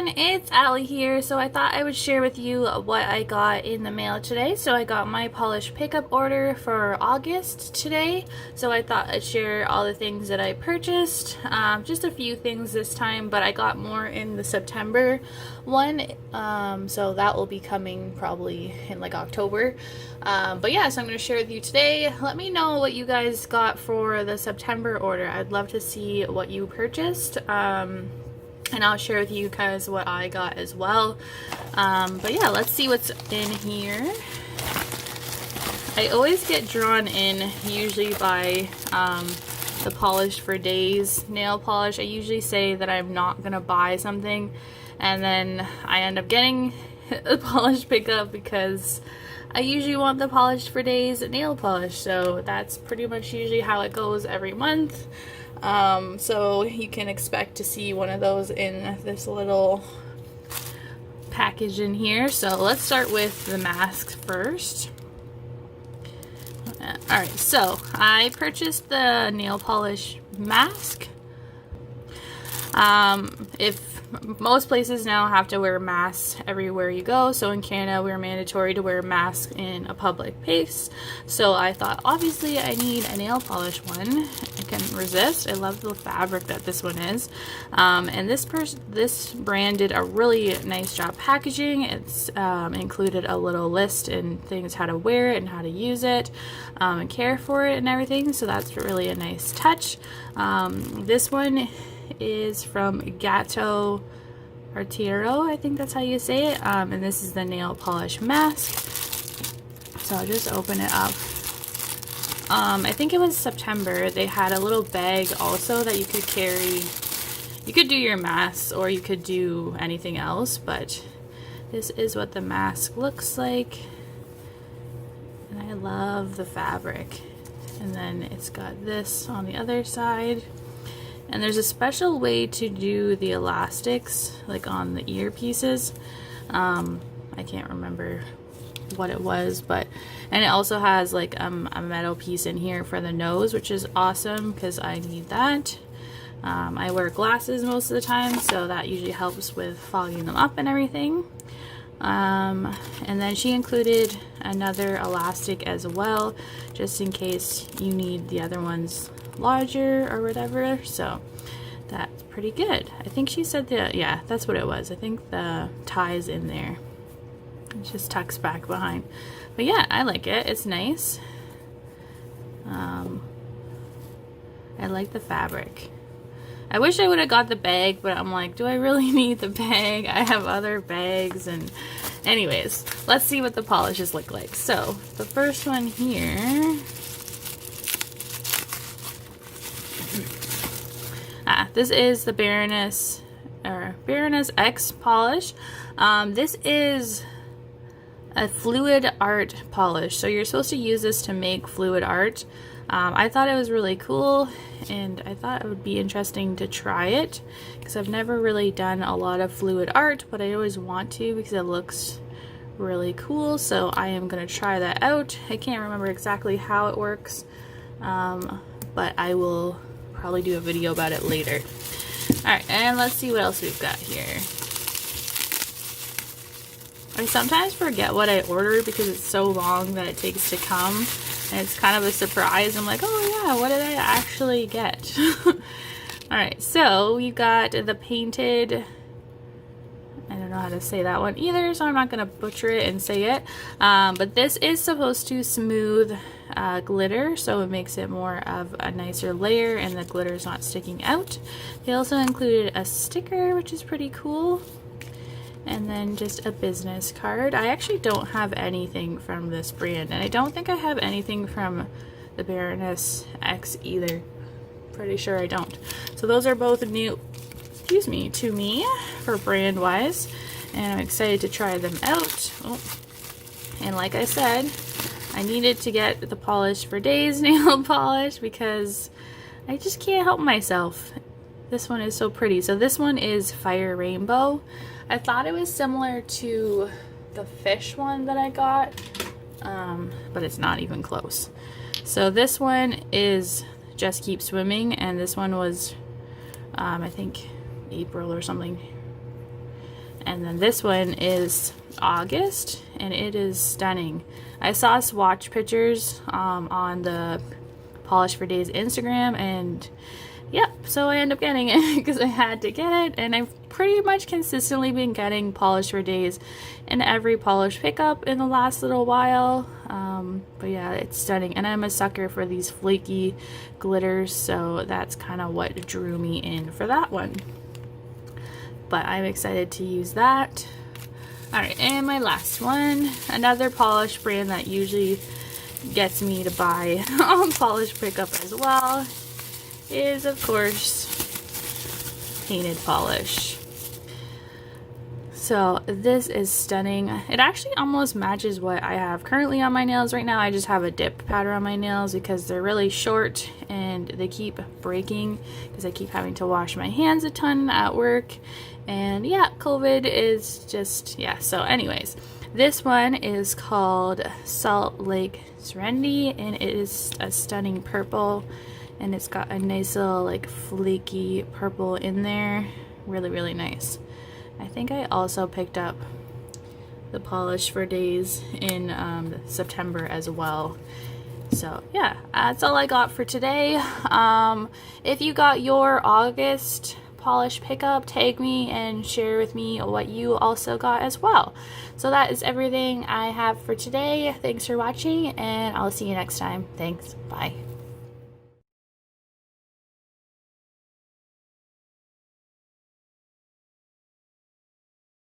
everyone, it's Allie here. So I thought I would share with you what I got in the mail today. So I got my polish pickup order for August today. So I thought I'd share all the things that I purchased. Just a few things this time, but I got more in the September one. So that will be coming probably in like October. But yeah, so I'm going to share with you today. Let me know what you guys got for the September order. I'd love to see what you purchased. And I'll share with you guys what I got as well. But yeah, let's see what's in here. I always get drawn in usually by the Polish for Days nail polish. I usually say that I'm not gonna buy something and then I end up getting the polish pickup because I usually want the Polish for Days nail polish. So that's pretty much usually how it goes every month. So you can expect to see one of those in this little package in here. So let's start with the mask first. Alright, so I purchased the nail polish mask. If most places now have to wear masks everywhere you go, so in Canada we're mandatory to wear masks in a public place. So I thought obviously I need a nail polish one. I couldn't resist. I love the fabric that this one is. And this brand did a really nice job packaging. It's included a little list and things how to wear it and how to use it and care for it and everything. So that's really a nice touch. This one is from Xoxo Allie, I think that's how you say it, and this is the nail polish mask. So I'll just open it up. I think it was September. They had a little bag also that you could carry. You could do your masks or you could do anything else, but this is what the mask looks like. And I love the fabric. And then it's got this on the other side. And there's a special way to do the elastics, like on the earpieces. I can't remember what it was, but and it also has like a metal piece in here for the nose, which is awesome because I need that. I wear glasses most of the time, so that usually helps with fogging them up and everything. And then she included another elastic as well, just in case you need the other ones larger or whatever. So that's pretty good. I think she said that, yeah, that's what it was. I think the tie's in there. It just tucks back behind. But yeah, I like it. It's nice. I like the fabric. I wish I would have got the bag, but I'm like, do I really need the bag? I have other bags. And anyways, let's see what the polishes look like. So the first one here, this is the Baroness X polish. This is a fluid art polish, so you're supposed to use this to make fluid art. I thought it was really cool, and I thought it would be interesting to try it because I've never really done a lot of fluid art, but I always want to because it looks really cool. So I am going to try that out. I can't remember exactly how it works, but I will probably do a video about it later. Alright, and let's see what else we've got here. I sometimes forget what I ordered because it's so long that it takes to come, and it's kind of a surprise. I'm like, oh yeah, what did I actually get? Alright, so we got the painted, I don't know how to say that one either, so I'm not going to butcher it and say it. But this is supposed to smooth glitter, so it makes it more of a nicer layer and the glitter is not sticking out. They also included a sticker, which is pretty cool. And then just a business card. I actually don't have anything from this brand, and I don't think I have anything from the Baroness X either. Pretty sure I don't. So those are both new, excuse me, to me for brand wise, and I'm excited to try them out. Oh. And like I said, I needed to get the Polish for Days nail polish because I just can't help myself. This one is so pretty. So this one is Fire Rainbow. I thought it was similar to the fish one that I got, but it's not even close. So this one is Just Keep Swimming, and this one was, I think, April or something. And then this one is August, and it is stunning. I saw swatch pictures on the Polish for Days Instagram, and yep, so I ended up getting it because I had to get it, and I've pretty much consistently been getting Polish for Days in every Polish pickup in the last little while. But yeah, it's stunning, and I'm a sucker for these flaky glitters, so that's kind of what drew me in for that one. But I'm excited to use that. Alright, and my last one, another Polish brand that usually gets me to buy Polish pickup as well, is of course Painted Polish. So this is stunning. It actually almost matches what I have currently on my nails right now. I just have a dip powder on my nails because they're really short and they keep breaking because I keep having to wash my hands a ton at work. And yeah, COVID is just, yeah. So anyways, this one is called Salt Lake Serenity, and it is a stunning purple, and it's got a nice little like flaky purple in there. Really, really nice. I think I also picked up the Polish for Days in September as well. So yeah, that's all I got for today. If you got your August Polish pickup, tag me and share with me what you also got as well. So that is everything I have for today. Thanks for watching, and I'll see you next time. Thanks. Bye.